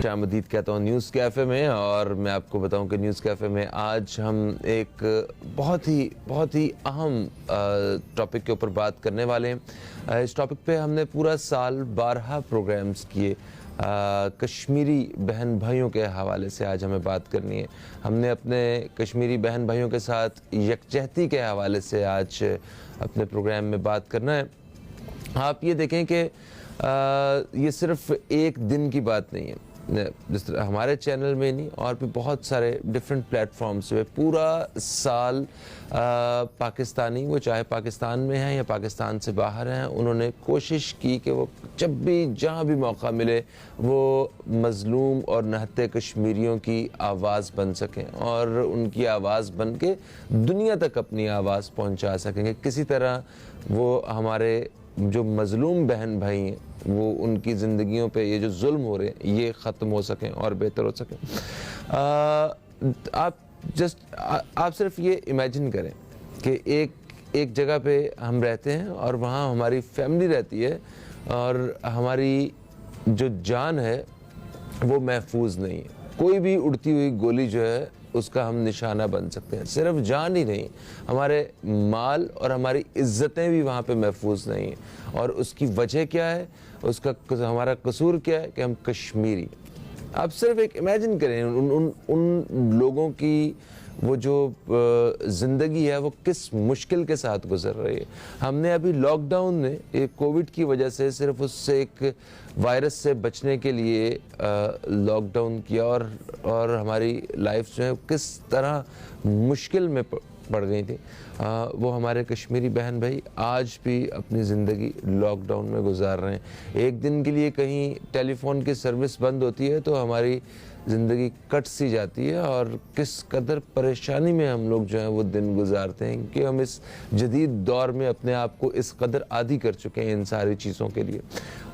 खुशामदीद कहता हूँ news cafe में। और मैं आपको बताऊँ कि न्यूज़ कैफ़े में आज हम एक बहुत ही अहम टॉपिक के ऊपर बात करने वाले हैं। इस टॉपिक पे हमने पूरा साल 12 प्रोग्राम्स किए। कश्मीरी बहन भाइयों के हवाले से आज हमें बात करनी है। हमने अपने कश्मीरी बहन भाइयों के साथ यकजहती के हवाले से आज अपने प्रोग्राम में बात करना है। आप ये देखें कि ये सिर्फ एक दिन की बात नहीं है। जिस तरह हमारे चैनल में नहीं और भी बहुत सारे डिफरेंट प्लेटफॉर्म्स पे पूरा साल पाकिस्तानी, वो चाहे पाकिस्तान में हैं या पाकिस्तान से बाहर हैं, उन्होंने कोशिश की कि वो जब भी जहाँ भी मौका मिले वो मज़लूम और नहते कश्मीरियों की आवाज़ बन सकें और उनकी आवाज़ बन के दुनिया तक अपनी आवाज़ पहुँचा सकेंगे। किसी तरह वो हमारे जो मज़लूम बहन भाई हैं वो उनकी ज़िंदगियों पे ये जो जुल्म हो रहे हैं ये ख़त्म हो सकें और बेहतर हो सकें। आप सिर्फ ये इमेजिन करें कि एक जगह पे हम रहते हैं और वहाँ हमारी फैमिली रहती है और हमारी जो जान है वो महफूज नहीं है। कोई भी उड़ती हुई गोली जो है उसका हम निशाना बन सकते हैं। सिर्फ जान ही नहीं, हमारे माल और हमारी इज्जतें भी वहाँ पे महफूज नहीं हैं। और उसकी वजह क्या है, उसका हमारा कसूर क्या है कि हम कश्मीरी। आप सिर्फ एक इमेजिन करें उन लोगों की वो जो ज़िंदगी है वो किस मुश्किल के साथ गुजर रही है। हमने अभी लॉकडाउन ने एक कोविड की वजह से सिर्फ उससे एक वायरस से बचने के लिए लॉकडाउन किया और हमारी लाइफ जो है किस तरह मुश्किल में पड़ गई थी। वो हमारे कश्मीरी बहन भाई आज भी अपनी ज़िंदगी लॉकडाउन में गुजार रहे हैं। एक दिन के लिए कहीं टेलीफोन की सर्विस बंद होती है तो हमारी ज़िंदगी कट सी जाती है और किस कदर परेशानी में हम लोग जो हैं वो दिन गुजारते हैं, क्योंकि हम इस जदीद दौर में अपने आप को इस कदर आदी कर चुके हैं इन सारी चीज़ों के लिए।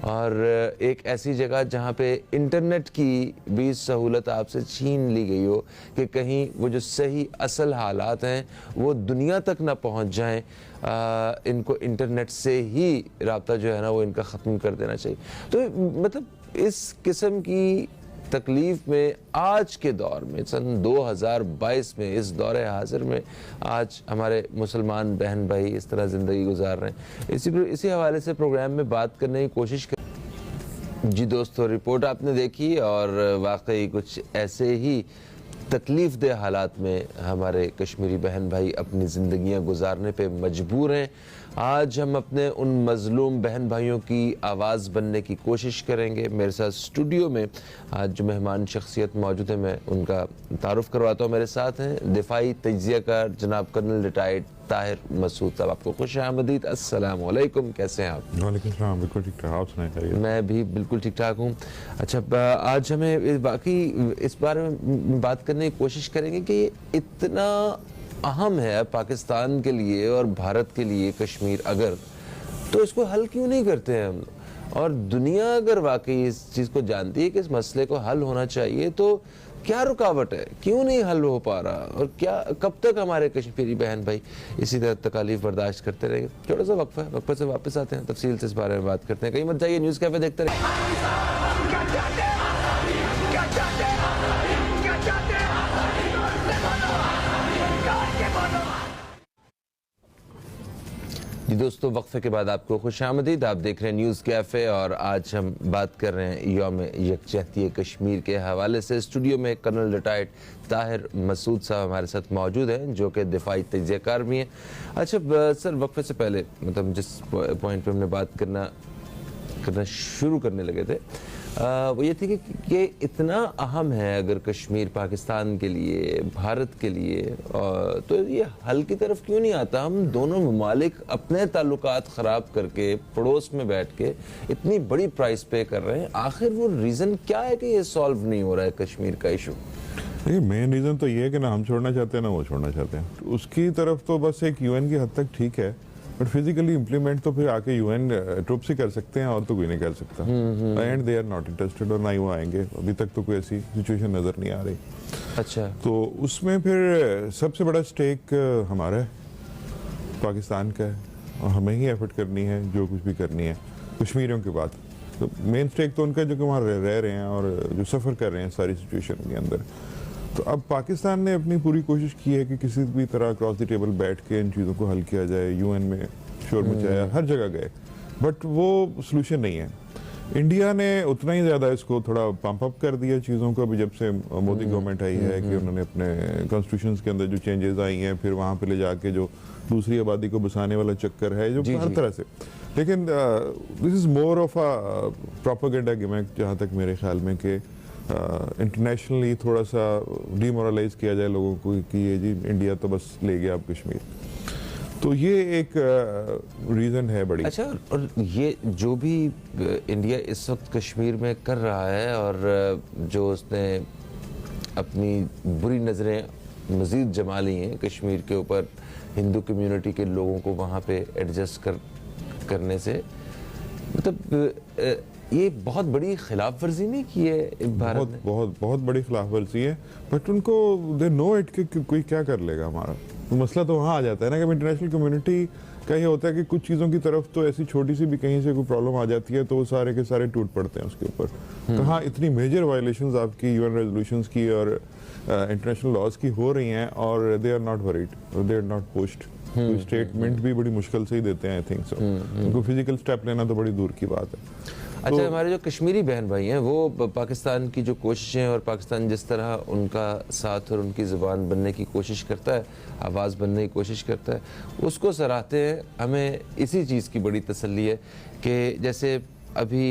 और एक ऐसी जगह जहाँ पे इंटरनेट की भी सहूलत आपसे छीन ली गई हो कि कहीं वो जो सही असल हालात हैं वो दुनिया तक ना पहुँच जाएँ, इनको इंटरनेट से ही राब्ता जो है ना वो इनका ख़त्म कर देना चाहिए। तो मतलब इस किस्म की तकलीफ़ में आज के दौर में सन 2022 में इस दौरे हाजिर में आज हमारे मुसलमान बहन भाई इस तरह ज़िंदगी गुजार रहे हैं। इसी हवाले से प्रोग्राम में बात करने की कोशिश कर। जी दोस्तों, रिपोर्ट आपने देखी और वाकई कुछ ऐसे ही तकलीफ़ दे हालात में हमारे कश्मीरी बहन भाई अपनी ज़िंदगियां गुजारने पे मजबूर हैं। आज हम अपने उन मज़लूम बहन भाइयों की आवाज़ बनने की कोशिश करेंगे। मेरे साथ स्टूडियो में आज जो मेहमान शख्सियत मौजूद है मैं उनका तारुफ़ करवाता हूँ। मेरे साथ हैं दिफाई तज्ज़ियाकार जनाब कर्नल रिटायर्ड ताहिर मसूद साहब। आपको खुशामदीद, अस्सलाम वालेकुम, कैसे हैं आप? वालेकुम सलाम, बिल्कुल ठीक ठाक, आप सुनाइए? मैं भी बिल्कुल ठीक ठाक हूँ। अच्छा, आज हमें बाकी इस बारे में बात करने की कोशिश करेंगे कि ये इतना अहम है पाकिस्तान के लिए और भारत के लिए कश्मीर, अगर तो इसको हल क्यों नहीं करते हैं हम? और दुनिया अगर वाकई इस चीज़ को जानती है कि इस मसले को हल होना चाहिए तो क्या रुकावट है, क्यों नहीं हल हो पा रहा? और क्या कब तक हमारे कश्मीरी बहन भाई इसी तरह तकालीफ बर्दाश्त करते रहेंगे? थोड़ा सा वक्फा है, वक्फे से वापस आते हैं, तफसील से इस बारे में बात करते हैं। कहीं मत जाइए, न्यूज़ कैफे देखते रहिए। जी दोस्तों, वक्फे के बाद आपको खुशामदीद। आप देख रहे हैं न्यूज़ कैफ़े और आज हम बात कर रहे हैं यौम यकजहती कश्मीर के हवाले से। स्टूडियो में कर्नल रिटायर्ड ताहिर मसूद साहब हमारे साथ मौजूद हैं जो कि दिफाई तज्ज़ियाकार भी हैं। अच्छा सर, वक्फे से पहले मतलब जिस पॉइंट पे हमने बात करना शुरू करने लगे थे वो ये थी कि इतना अहम है अगर कश्मीर पाकिस्तान के लिए, भारत के लिए, तो ये हल की तरफ क्यों नहीं आता? हम दोनों ममालिक अपने ताल्लुकात ख़राब करके पड़ोस में बैठ के इतनी बड़ी प्राइस पे कर रहे हैं। आखिर वो रीज़न क्या है कि ये सॉल्व नहीं हो रहा है कश्मीर का इशू? देखिए, मेन रीज़न तो ये है कि ना हम छोड़ना चाहते हैं ना वो छोड़ना चाहते हैं। उसकी तरफ तो बस एक यूएन की हद तक ठीक है, बट फिजिकली इम्प्लीमेंट तो फिर आके यूएन ट्रुप्स ही कर सकते हैं और तो कोई नहीं कर सकता। And they are not interested और ना ही वो आएंगे। अभी तक तो कोई ऐसी सिचुएशन नज़र नहीं आ रही। अच्छा, तो उसमें फिर सबसे बड़ा स्टेक हमारा है, पाकिस्तान का है, और हमें ही एफर्ट करनी है जो कुछ भी करनी है। कश्मीरियों की बात तो मेन स्टेक तो उनका जो कि वहाँ रह रहे हैं और जो सफ़र कर रहे हैं सारी सिचुएशन के अंदर। तो अब पाकिस्तान ने अपनी पूरी कोशिश की है कि किसी भी तरह क्रॉस द टेबल बैठ के इन चीज़ों को हल किया जाए। यूएन में शोर मचाया, हर जगह गए, बट वो सोल्यूशन नहीं है। इंडिया ने उतना ही ज़्यादा इसको थोड़ा पंप अप कर दिया चीज़ों को अभी जब से मोदी गवर्नमेंट आई है कि उन्होंने अपने कॉन्स्टिट्यूशन के अंदर जो चेंजेस आई हैं, फिर वहाँ पे ले जाके जो दूसरी आबादी को बसाने वाला चक्कर है जो हर तरह से। लेकिन this is more of a propaganda gimmick जहाँ तक मेरे ख्याल में कि इंटरनेशनली थोड़ा सा डिमोरलाइज किया जाए लोगों को कि ये जी इंडिया तो बस ले गया अब कश्मीर। तो ये एक रीज़न है बड़ी। अच्छा, और ये जो भी इंडिया इस वक्त कश्मीर में कर रहा है और जो उसने अपनी बुरी नज़रें मज़ीद जमा ली हैं कश्मीर के ऊपर हिंदू कम्युनिटी के लोगों को वहाँ पे एडजस्ट करने से, मतलब ये बहुत बड़ी खिलाफ वर्जी नहीं की है भारत ने? बहुत बड़ी खिलाफ वर्जी है, बट उनको दे नो इट कि कोई क्या कर लेगा हमारा। तो मसला तो वहाँ आ जाता है ना कि इंटरनेशनल कम्युनिटी का ये होता है कि कुछ चीज़ों की तरफ तो ऐसी छोटी सी भी कहीं से कोई प्रॉब्लम आ जाती है तो वो सारे के सारे टूट पड़ते हैं उसके ऊपर। कहाँ इतनी मेजर वायलेशंस आपकी यूएन रेजोल्यूशंस की और इंटरनेशनल लॉज की हो रही हैं और they are not worried, they are not post. Statement भी बड़ी मुश्किल से ही देते हैं, आई थिंक सो। उनको फिजिकल स्टेप लेना तो बड़ी दूर की बात है। अच्छा, तो हमारे जो कश्मीरी बहन भाई हैं वो पाकिस्तान की जो कोशिशें और पाकिस्तान जिस तरह उनका साथ और उनकी ज़ुबान बनने की कोशिश करता है, आवाज़ बनने की कोशिश करता है, उसको सराहते हैं। हमें इसी चीज़ की बड़ी तसल्ली है कि जैसे अभी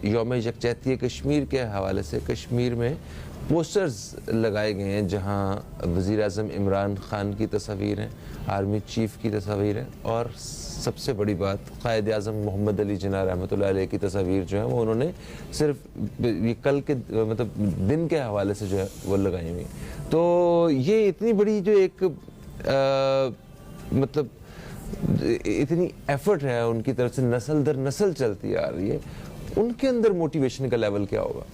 यौम यकजहती कश्मीर के हवाले से कश्मीर में पोस्टर्स लगाए गए हैं जहां वज़ीर-ए-आज़म इमरान खान की तस्वीर हैं, आर्मी चीफ की तस्वीर है और सबसे बड़ी बात क़ायद-ए-आज़म मोहम्मद अली जिन्ना रहमतुल्लाह अलैह की तस्वीर जो है वो उन्होंने सिर्फ ये कल के मतलब दिन के हवाले से जो है वो लगाई हुई। तो ये इतनी बड़ी जो एक मतलब इतनी एफर्ट है उनकी तरफ से, नस्ल दर नस्ल चलती आ रही है, उनके अंदर मोटिवेशन का लेवल क्या होगा?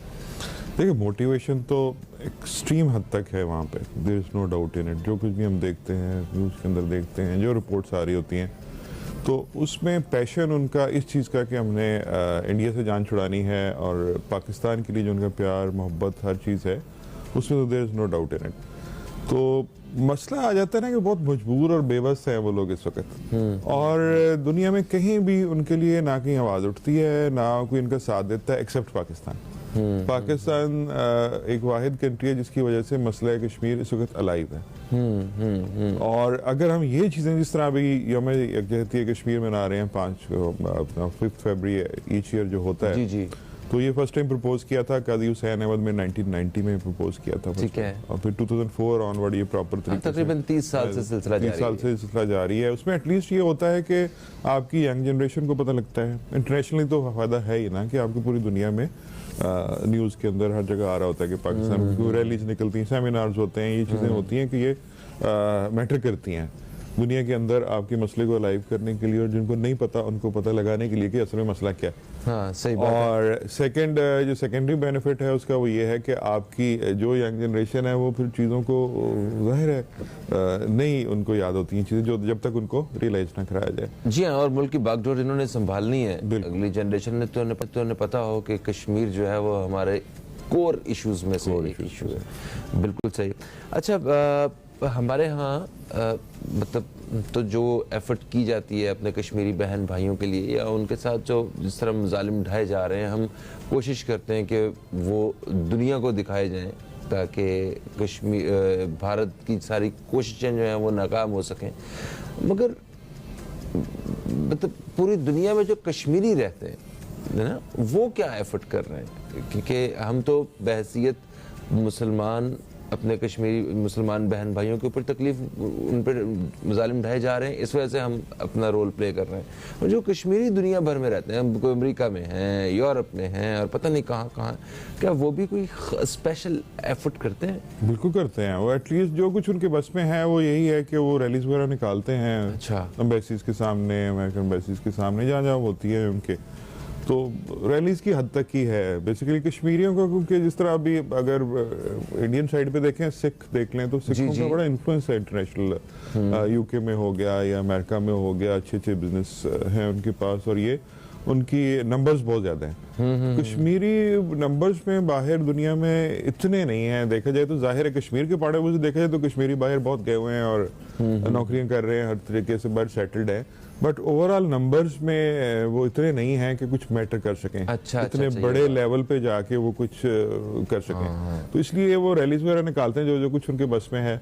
देखिए, मोटिवेशन तो एक्सट्रीम हद तक है वहाँ पे, there is no doubt in it. जो कुछ भी हम देखते हैं न्यूज़ के अंदर देखते हैं, जो रिपोर्ट्स आ रही होती हैं, तो उसमें पैशन उनका इस चीज़ का कि हमने इंडिया से जान छुड़ानी है और पाकिस्तान के लिए जो उनका प्यार मोहब्बत हर चीज़ है उसमें तो there is no doubt in it. तो मसला आ जाता है ना कि बहुत मजबूर और बेबस हैं वो लोग इस वक्त, और दुनिया में कहीं भी उनके लिए ना कहीं आवाज़ उठती है ना कोई इनका साथ देता है एक्सेप्ट पाकिस्तान। पाकिस्तान एक वाहिद कंट्री है जिसकी वजह से मसला कश्मीर इस वक्त अलाइव है। और अगर हम ये चीज़ें जिस तरह अभी यौम यकजहती कश्मीर मना रहे हैं 5 फरवरी ईच ईयर जो होता है, जी। तो ये फर्स्ट टाइम प्रपोज किया था कादी हुसैन अहमद में 1990 में प्रपोज किया था, ठीक है। और फिर 2004 ऑनवर्ड ये प्रॉपर तरीके तकरीबन 30 साल से सिलसिला जारी है। उसमें एटलीस्ट ये होता है कि आपकी यंग जनरेशन को पता लगता है। इंटरनेशनली तो फायदा है ही ना कि आपकी पूरी दुनिया में न्यूज़ के अंदर हर जगह आ रहा होता है कि पाकिस्तान की रैलीज निकलती हैं, सेमिनार्स होते हैं, ये चीज़ें होती हैं कि ये मैटर करती हैं दुनिया के अंदर आपके मसले को अलाइव करने के लिए, और जिनको नहीं पता उनको पता लगाने के लिए कि असल में मसला क्या है। हाँ, सही बात और सेकंड जो सेकेंडरी बेनिफिट है उसका वो ये है कि आपकी जो यंग जनरेशन है वो फिर चीज़ों को जाहिर है नहीं उनको याद होती हैं चीज़ें जो जब तक उनको रियलाइज ना कराया जाए। जी हाँ, और मुल्क की बागडोर इन्होंने संभालनी है अगली जनरेशन ने, तो उन्हें पता हो कि कश्मीर जो है वो हमारे कोर इश्यूज में से एक इशू है। बिल्कुल सही। अच्छा, हमारे यहाँ मतलब तो जो एफर्ट की जाती है अपने कश्मीरी बहन भाइयों के लिए या उनके साथ जो जिस तरह मज़ालिम ढाए जा रहे हैं, हम कोशिश करते हैं कि वो दुनिया को दिखाए जाएं ताकि कश्मीर भारत की सारी कोशिशें जो हैं वो नाकाम हो सकें। मगर मतलब पूरी दुनिया में जो कश्मीरी रहते हैं ना, वो क्या एफर्ट कर रहे हैं? क्योंकि हम तो बहैसियत मुसलमान अपने कश्मीरी मुसलमान बहन भाइयों के ऊपर तकलीफ उन पर मज़ालिम ढाए जा रहे हैं, इस वजह से हम अपना रोल प्ले कर रहे हैं। और जो कश्मीरी दुनिया भर में रहते हैं, कोई अमेरिका में हैं, यूरोप में हैं और पता नहीं कहाँ कहाँ, क्या वो भी कोई स्पेशल एफर्ट करते हैं? बिल्कुल करते हैं वो। एटलीस्ट जो कुछ उनके बस में है वो यही है कि वो रैलीज वगैरह निकालते हैं। अच्छा, एम्बेसीज के सामने, अमेरिकन एम्बेसीज के सामने जहाँ जहाँ होती है उनके, तो रैलीज की हद तक ही है बेसिकली कश्मीरियों को। क्योंकि जिस तरह अभी अगर इंडियन साइड पे देखें, सिख देख लें तो सिखों का बड़ा इन्फ्लुएंस है इंटरनेशनल, यूके में हो गया या अमेरिका में हो गया, अच्छे अच्छे बिजनेस हैं उनके पास, और ये उनकी नंबर्स बहुत ज्यादा हैं। कश्मीरी नंबर्स में बाहर दुनिया में इतने नहीं हैं। देखा जाए तो जाहिर है कश्मीर के पड़े हुए से देखा जाए तो कश्मीरी बाहर बहुत गए हुए हैं और नौकरियां कर रहे हैं, हर तरीके से बाहर सेटल्ड है, बट ओवरऑल नंबर्स में वो इतने नहीं हैं कि कुछ मैटर कर सकें। अच्छा, इतने अच्छा, बड़े लेवल पे जाके वो कुछ कर सकें। तो इसलिए वो रैलीज वगैरह निकालते हैं जो जो कुछ उनके बस में है,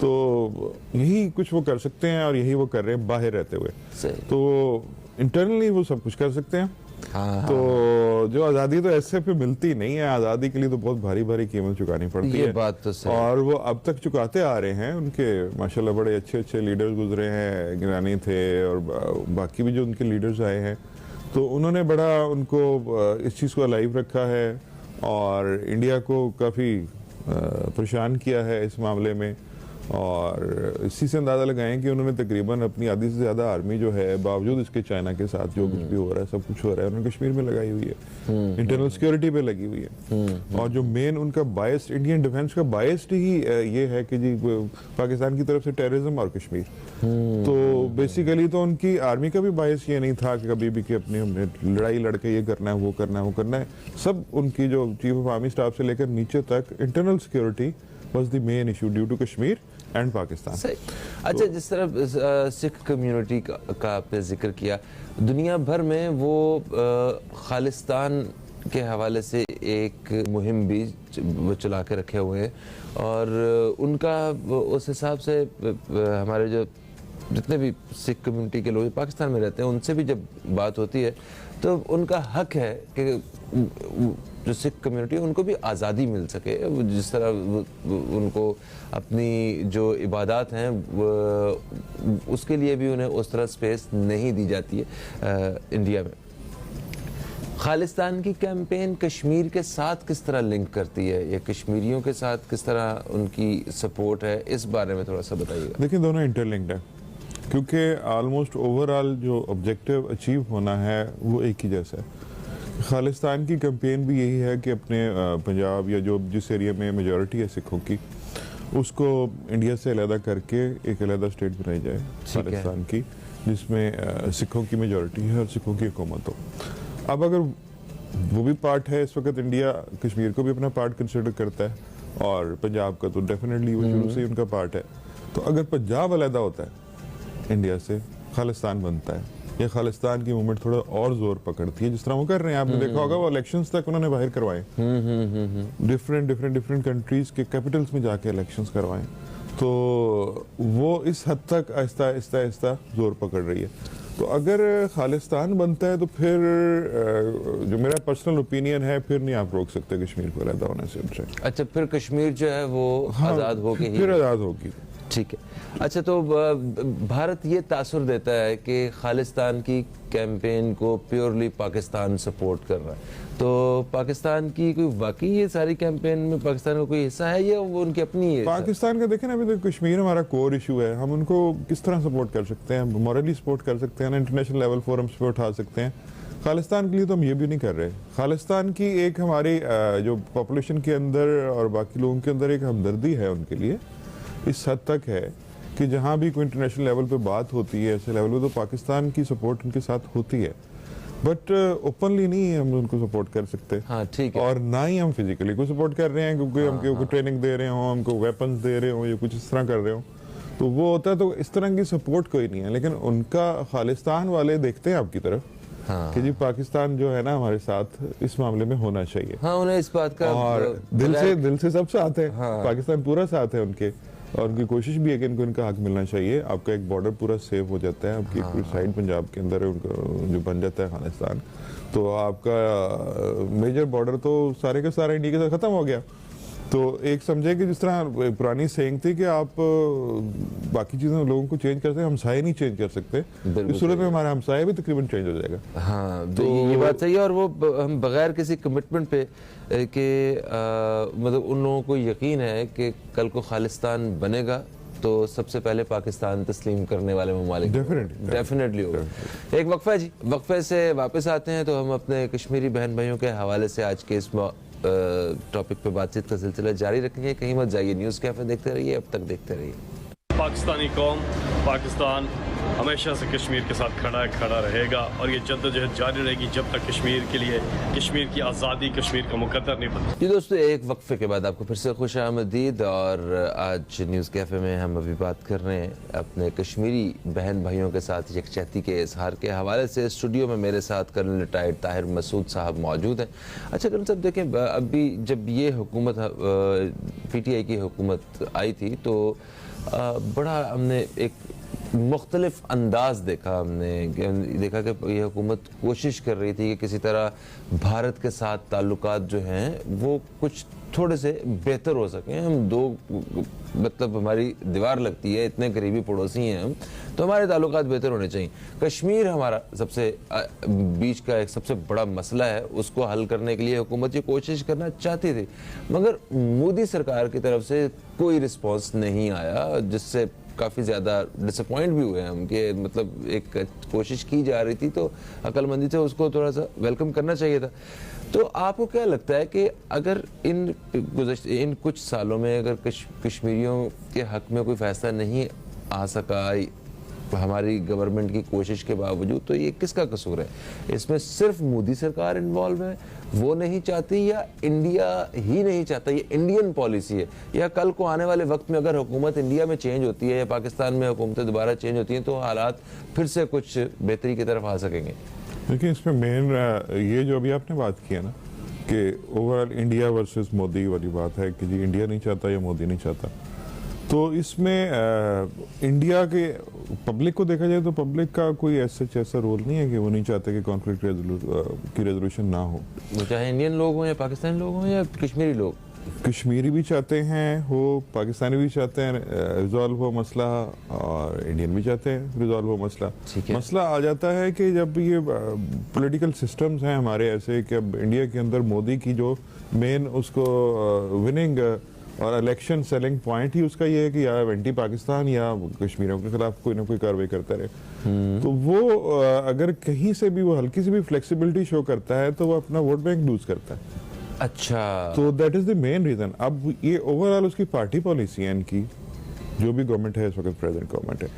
तो यही कुछ वो कर सकते हैं और यही वो कर रहे हैं बाहर रहते हुए। सही। तो इंटरनली वो सब कुछ कर सकते हैं। हाँ, तो जो आज़ादी तो ऐसे पे मिलती नहीं है, आज़ादी के लिए तो बहुत भारी भारी कीमत चुकानी पड़ती है। ये बात तो सही। और वो अब तक चुकाते आ रहे हैं। उनके माशाल्लाह बड़े अच्छे अच्छे लीडर्स गुजरे हैं, गिलानी थे और बाकी भी जो उनके लीडर्स आए हैं, तो उन्होंने बड़ा उनको इस चीज़ को अलाइव रखा है और इंडिया को काफ़ी परेशान किया है इस मामले में। और इसी से अंदाज़ा लगाएं कि उन्होंने तकरीबन अपनी आधी से ज़्यादा आर्मी जो है, बावजूद इसके चाइना के साथ जो कुछ भी हो रहा है, सब कुछ हो रहा है, उन्होंने कश्मीर में लगाई हुई है, इंटरनल सिक्योरिटी पे लगी हुई है। और जो मेन उनका बायस, इंडियन डिफेंस का बायस्ड ही ये है कि जी पाकिस्तान की तरफ से टेररिज्म और कश्मीर। तो बेसिकली तो उनकी आर्मी का भी बायस ये नहीं था कि कभी भी कि अपनी हमने लड़ाई लड़के ये करना है, वो करना है, वो करना है। सब उनकी जो चीफ ऑफ आर्मी स्टाफ से लेकर नीचे तक internal security was the main issue due to Kashmir and Pakistan. सही। अच्छा, जिस तरह सिख कम्युनिटी का आपने जिक्र किया, दुनिया भर में वो खालिस्तान के हवाले से एक मुहिम भी वो चला के रखे हुए हैं और उनका उस हिसाब से हमारे जो जितने भी सिख कम्युनिटी के लोग पाकिस्तान में रहते हैं उनसे भी जब बात होती है तो उनका हक है कि जो सिख कम्युनिटी है उनको भी आज़ादी मिल सके। जिस तरह उनको अपनी जो इबादत हैं उसके लिए भी उन्हें उस तरह स्पेस नहीं दी जाती है इंडिया में। खालिस्तान की कैंपेन कश्मीर के साथ किस तरह लिंक करती है या कश्मीरियों के साथ किस तरह उनकी सपोर्ट है, इस बारे में थोड़ा सा बताइएगा। देखिए, दोनों इंटरलिंक्ड है क्योंकि ऑलमोस्ट ओवरऑल जो ऑब्जेक्टिव अचीव होना है वो एक ही जैसा है। खालिस्तान की कैंपेन भी यही है कि अपने पंजाब या जो जिस एरिया में मेजॉरिटी है सिखों की, उसको इंडिया से अलहदा करके एक अलहदा स्टेट बनाई जाए खालिस्तान की, जिसमें सिखों की मेजॉरिटी है और सिखों की हुकूमत हो। अब अगर वो भी पार्ट है, इस वक्त इंडिया कश्मीर को भी अपना पार्ट कंसिडर करता है और पंजाब का तो डेफिनेटली वो शुरू से ही उनका पार्ट है। तो अगर पंजाब अलहदा होता है इंडिया से, खालिस्तान बनता है, या खालिस्तान की मूवमेंट थोड़ा और जोर पकड़ती है, जिस तरह वो कर रहे हैं। आपने देखा होगा वो इलेक्शंस तक उन्होंने बाहर करवाए, डिफरेंट कंट्रीज के कैपिटल्स में जाके इलेक्शंस करवाए। तो वो इस हद तक आहिस्ता आहिस्ता आहिस्ता जोर पकड़ रही है। तो अगर खालिस्तान बनता है तो फिर जो मेरा पर्सनल ओपिनियन है, फिर नहीं आप रोक सकते कश्मीर को अलग होने से उनसे। अच्छा, फिर कश्मीर जो है वो आज़ाद होगी, फिर आज़ाद होगी। ठीक है। अच्छा, तो भारत ये तासुर देता है कि खालिस्तान की कैंपेन को प्योरली पाकिस्तान सपोर्ट कर रहा है, तो पाकिस्तान की कोई वाकई ये सारी कैंपेन में पाकिस्तान का कोई हिस्सा है या वो उनकी अपनी है? पाकिस्तान का देखें ना, अभी तो कश्मीर हमारा कोर इशू है। हम उनको किस तरह सपोर्ट कर सकते हैं? मॉरली सपोर्ट कर सकते हैं ना, इंटरनेशनल लेवल फोरम्स पे उठा सकते हैं। खालिस्तान के लिए तो हम ये भी नहीं कर रहे। खालिस्तान की एक हमारी जो पॉपुलेशन के अंदर और बाकी लोगों के अंदर एक हमदर्दी है उनके लिए, इस हद तक है कि जहाँ भी कोई इंटरनेशनल लेवल पे बात होती है ऐसे लेवल पे, तो पाकिस्तान की सपोर्ट उनके साथ होती है, बट ओपनली नहीं हम उनको सपोर्ट कर सकते। हाँ, ठीक है। और ना ही हम फिजिकली कोई सपोर्ट कर रहे हैं क्योंकि हमको ट्रेनिंग दे रहे हो, हमको वेपन्स दे रहे हो या कुछ इस तरह कर रहे हो, तो वो होता है। तो इस तरह की सपोर्ट कोई नहीं है। लेकिन उनका खालिस्तान वाले देखते हैं आपकी तरफ कि जी पाकिस्तान जो है ना हमारे साथ इस मामले में होना चाहिए। हाँ, उन्हें इस बात का और दिल से सब साथ है। पाकिस्तान पूरा साथ है उनके, और उनकी कोशिश भी है कि इनको इनका हक मिलना चाहिए। आपका एक बॉर्डर पूरा सेव हो जाता है, आपकी पूरी साइड पंजाब के अंदर है उनका जो बन जाता है खालिस्तान, तो आपका मेजर बॉर्डर तो सारे के सारे इंडिया के साथ खत्म हो गया। तो एक समझे कि जिस तरह पुरानी सेइंग थी कि आप बाकी चीज़ें लोगों को चेंज कर सकते, हमसाए नहीं चेंज कर सकते, इस सूरत में हमारा हमसाया भी तकरीबन चेंज हो जाएगा। हाँ, तो ये बात सही है। और वो हम बगैर किसी कमिटमेंट पे कि मतलब उन लोगों को यकीन है कि कल को खालिस्तान बनेगा तो सबसे पहले पाकिस्तान तस्लीम करने वाले ममालिक डेफिनेटली होगा। एक वक्फा है जी, वक्फे से वापस आते हैं तो हम अपने कश्मीरी बहन भाइयों के हवाले से आज के इस टॉपिक पे बातचीत का सिलसिला जारी रखेंगे। कहीं मत जाइए, न्यूज़ कैफे देखते रहिए, अब तक देखते रहिए। पाकिस्तानी कौम, पाकिस्तान हमेशा से कश्मीर के साथ खड़ा रहेगा और ये जद्दोजहद जारी रहेगी जब तक कश्मीर के लिए, कश्मीर की आज़ादी, कश्मीर का मुकद्दर नहीं बनता। जी दोस्तों, एक वक्फे के बाद आपको फिर से खुश आमदीद। और आज न्यूज़ कैफ़े में हम अभी बात कर रहे हैं अपने कश्मीरी बहन भाइयों के साथ यकजहती के इजहार के हवाले से। स्टूडियो में मेरे साथ कर्नल रिटायर्ड ताहिर मसूद साहब मौजूद हैं। अच्छा कर्नल साहब, देखें अभी जब ये हुकूमत PTI की हुकूमत आई थी तो बड़ा हमने एक मुख्तलिफ अंदाज देखा। हमने देखा कि ये हुकूमत कोशिश कर रही थी कि किसी तरह भारत के साथ ताल्लुकात जो हैं वो कुछ थोड़े से बेहतर हो सकें। हम दो मतलब हमारी दीवार लगती है, इतने करीबी पड़ोसी हैं हम, तो हमारे ताल्लुकात बेहतर होने चाहिए। कश्मीर हमारा सबसे बीच का एक सबसे बड़ा मसला है, उसको हल करने के लिए हुकूमत ये कोशिश करना चाहती थी, मगर मोदी सरकार की तरफ से कोई रिस्पॉन्स नहीं आया, जिससे काफ़ी ज़्यादा डिसअपॉइंट भी हुए हम कि मतलब एक कोशिश की जा रही थी तो अक्लमंदी से उसको थोड़ा सा वेलकम करना चाहिए था। तो आपको क्या लगता है कि अगर इन कुछ सालों में अगर कश्मीरियों के हक में कोई फैसला नहीं आ सका हमारी गवर्नमेंट की कोशिश के बावजूद, तो ये किसका कसूर है? इसमें सिर्फ मोदी सरकार इन्वॉल्व है, वो नहीं चाहती, या इंडिया ही नहीं चाहता? ये इंडियन पॉलिसी है, या कल को आने वाले वक्त में अगर हुकूमत इंडिया में चेंज होती है या पाकिस्तान में हुकूमतें दोबारा चेंज होती हैं तो हालात फिर से कुछ बेहतरी की तरफ आ सकेंगे? देखिए, इसमें मेन ये जो अभी आपने बात की है ना कि ओवरऑल इंडिया वर्सेस मोदी वाली बात है कि जी इंडिया नहीं चाहता या मोदी नहीं चाहता, तो इसमें इंडिया के पब्लिक को देखा जाए तो पब्लिक का कोई ऐसा रोल नहीं है कि वो नहीं चाहते कि कॉन्फ्लिक्ट की रेजोल्यूशन ना हो। वो चाहे इंडियन लोग हों या पाकिस्तानी लोग हों या कश्मीरी लोग, कश्मीरी भी चाहते हैं हो, पाकिस्तानी भी चाहते हैं रिजॉल्व हो मसला, और इंडियन भी चाहते हैं रिजॉल्व हो मसला। मसला आ जाता है कि जब ये पॉलिटिकल सिस्टम्स हैं हमारे ऐसे कि अब इंडिया के अंदर मोदी की जो मेन उसको विनिंग और इलेक्शन सेलिंग पॉइंट ही उसका ये है कि या एंटी पाकिस्तान या कश्मीरियों के खिलाफ कोई ना कोई कार्रवाई करता रहे। तो वो अगर कहीं से भी वो हल्की सी भी फ्लेक्सिबिलिटी शो करता है तो वो अपना वोट बैंक लूज करता है। अच्छा, तो that is the main reason. अब ये ओवरऑल उसकी पार्टी पॉलिसी है इनकी, जो भी गवर्नमेंट है इस वक्त प्रेजेंट गवर्नमेंट है,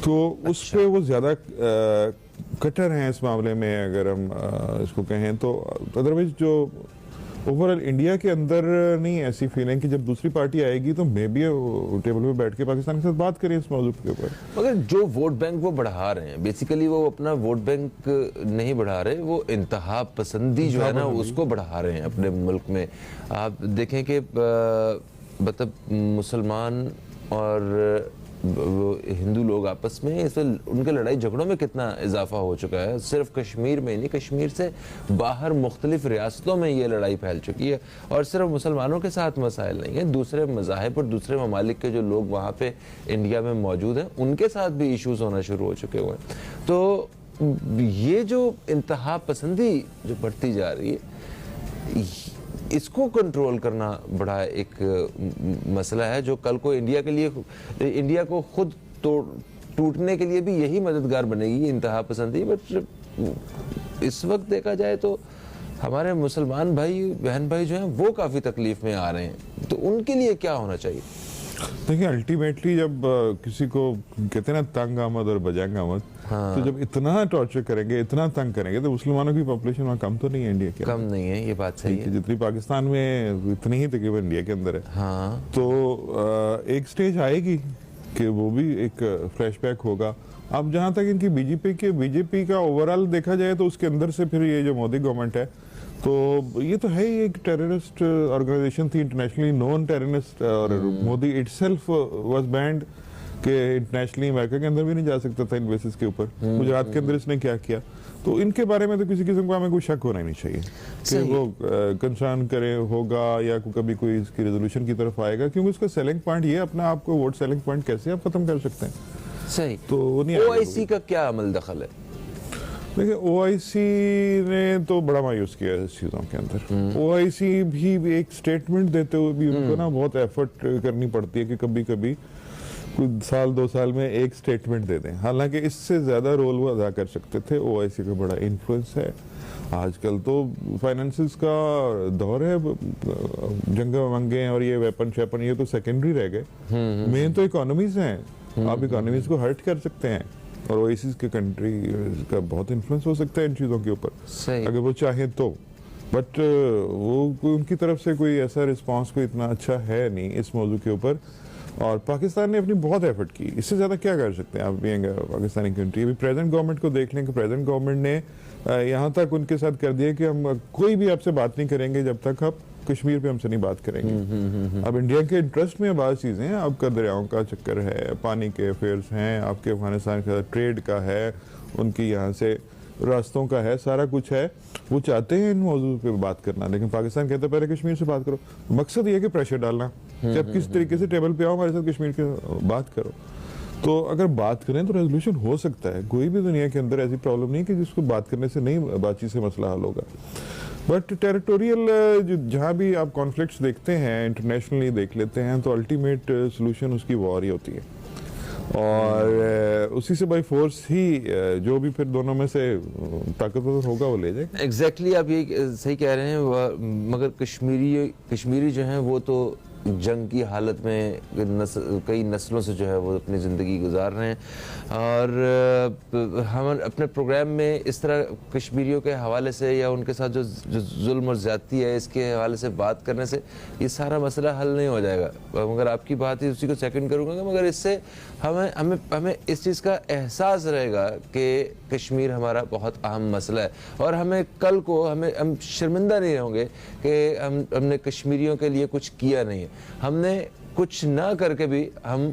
तो उस पे वो ज्यादा कटर हैं इस मामले में अगर हम इसको कहें तो। अदरवाइज जो ओवरऑल इंडिया के अंदर नहीं ऐसी फीलिंग कि जब दूसरी पार्टी आएगी तो मे बी टेबल पे बैठ के पाकिस्तान के साथ बात करें इस मौजूद के ऊपर। मगर जो वोट बैंक वो बढ़ा रहे हैं, बेसिकली वो अपना वोट बैंक नहीं बढ़ा रहे, वो इंतहा पसंदी जो है ना उसको बढ़ा रहे हैं अपने मुल्क में। आप देखें कि मतलब मुसलमान और हिंदू लोग आपस में इस उनके लड़ाई झगड़ों में कितना इजाफा हो चुका है। सिर्फ कश्मीर में नहीं, कश्मीर से बाहर मुख्तलिफ रियासतों में ये लड़ाई फैल चुकी है। और सिर्फ मुसलमानों के साथ मसाइल नहीं है, दूसरे मज़ाहिब और दूसरे ममालिक के जो लोग वहाँ पे इंडिया में मौजूद हैं उनके साथ भी इशूज़ होना शुरू हो चुके हुए हैं। तो ये जो इंतहा पसंदी जो बढ़ती जा रही है, इसको कंट्रोल करना बड़ा एक मसला है जो कल को इंडिया के लिए, इंडिया को खुद टूटने के लिए भी यही मददगार बनेगी, इंतहा पसंदी। बट इस वक्त देखा जाए तो हमारे मुसलमान भाई बहन भाई जो हैं वो काफ़ी तकलीफ में आ रहे हैं, तो उनके लिए क्या होना चाहिए? देखिए, अल्टीमेटली जब किसी को कहते हैं ना तंग आमद और बजंग आमद, तो जब इतना टॉर्चर करेंगे, इतना तंग करेंगे, तो मुसलमानों की पॉपुलेशन वहाँ कम तो नहीं है इंडिया के, कम नहीं है, ये बात सही है। जितनी पाकिस्तान में इतनी ही तकरीबन इंडिया के अंदर है। हाँ, तो एक स्टेज आएगी कि वो भी एक फ्लैशबैक होगा। अब जहाँ तक इनकी बीजेपी का ओवरऑल देखा जाए तो उसके अंदर से फिर ये जो मोदी गवर्नमेंट है, तो ये तो है ही एक टेररिस्ट ऑर्गेनाइजेशन थी, इंटरनेशनली नोन टेररिस्ट, और मोदी इटसेल्फ वाज बैंड कि इंटरनेशनली अमेरिका के अंदर भी नहीं जा सकता था इन बेसिस के ऊपर। गुजरात के अंदर इसने क्या किया, तो इनके बारे में तो किसी किस्म का हमें कोई शक होना ही नहीं चाहिए कि वो कंसर्न करे होगा या कभी कोई इसकी रेजोल्यूशन की तरफ आएगा, क्योंकि उसका सेलिंग पॉइंट ये अपना आपको वोट सेलिंग पॉइंट कैसे आप खत्म कर सकते हैं। सही। तो OIC का क्या अमल दखल है? देखिए, OIC ने तो बड़ा मायूस किया है इस चीज़ों के अंदर। OIC भी एक स्टेटमेंट देते हुए भी उनको ना बहुत एफर्ट करनी पड़ती है कि कभी कभी कुछ साल 2 साल में एक स्टेटमेंट दे दें, हालांकि इससे ज़्यादा रोल वो अदा कर सकते थे। OIC का बड़ा इन्फ्लुएंस है आजकल, तो फाइनेंसिस का दौर है, जंग मंगे और ये वेपन शेपन ये तो सेकेंडरी रह गए, मेन तो इकोनॉमीज हैं। आप इकोनॉमीज को हर्ट कर सकते हैं और ओएसिस के कंट्री का बहुत इन्फ्लुएंस हो सकता है इन चीज़ों के ऊपर, सही। अगर वो चाहें तो। बट वो उनकी तरफ से कोई ऐसा रिस्पांस कोई इतना अच्छा है नहीं इस मौजू के ऊपर। और पाकिस्तान ने अपनी बहुत एफर्ट की, इससे ज़्यादा क्या कर सकते हैं आप भी पाकिस्तानी कंट्री। अभी प्रेजेंट गवर्नमेंट को देख लें कि प्रेजेंट गवर्नमेंट ने यहाँ तक उनके साथ कर दिया कि हम कोई भी आपसे बात नहीं करेंगे जब तक आप कश्मीर पे हमसे नहीं बात करेंगे। अब इंडिया के इंटरेस्ट में बहुत चीज़ें हैं, आपका दरियाओं का चक्कर है, पानी के अफेयर्स हैं, आपके अफगानिस्तान के साथ ट्रेड का है, उनकी यहाँ से रास्तों का है, सारा कुछ है। वो चाहते हैं इन मौजूद पे बात करना, लेकिन पाकिस्तान कहता है पहले कश्मीर से बात करो। मकसद ये है कि प्रेशर डालना, जब किस तरीके से टेबल पे आओ हमारे साथ कश्मीर की बात करो। तो अगर बात करें तो रेजोल्यूशन हो सकता है, कोई भी दुनिया के अंदर ऐसी प्रॉब्लम नहीं कि जिसको बात करने से नहीं बातचीत से मसला हल होगा। बट टेरिटोरियल जहाँ भी आप कॉन्फ्लिक्ट्स देखते हैं, इंटरनेशनली देख लेते हैं, तो अल्टीमेट सोल्यूशन उसकी वॉर ही होती है। और उसी से बाई फोर्स ही जो भी फिर दोनों में से ताकतवर होगा वो ले जाए। एग्जैक्टली आप ये सही कह रहे हैं। मगर कश्मीरी जो हैं वो तो जंग की हालत में कई नस्लों से जो है वो अपनी ज़िंदगी गुजार रहे हैं। और हम अपने प्रोग्राम में इस तरह कश्मीरियों के हवाले से या उनके साथ जो जुल्म और ज़्यादती है इसके हवाले से बात करने से ये सारा मसला हल नहीं हो जाएगा। मगर आपकी बात ही उसी को सेकंड करूँगा, मगर इससे हमें इस चीज़ का एहसास रहेगा कि कश्मीर हमारा बहुत अहम मसला है। और हमें कल को हम शर्मिंदा नहीं होंगे कि हमने कश्मीरियों के लिए कुछ किया नहीं है। हमने कुछ ना करके भी हम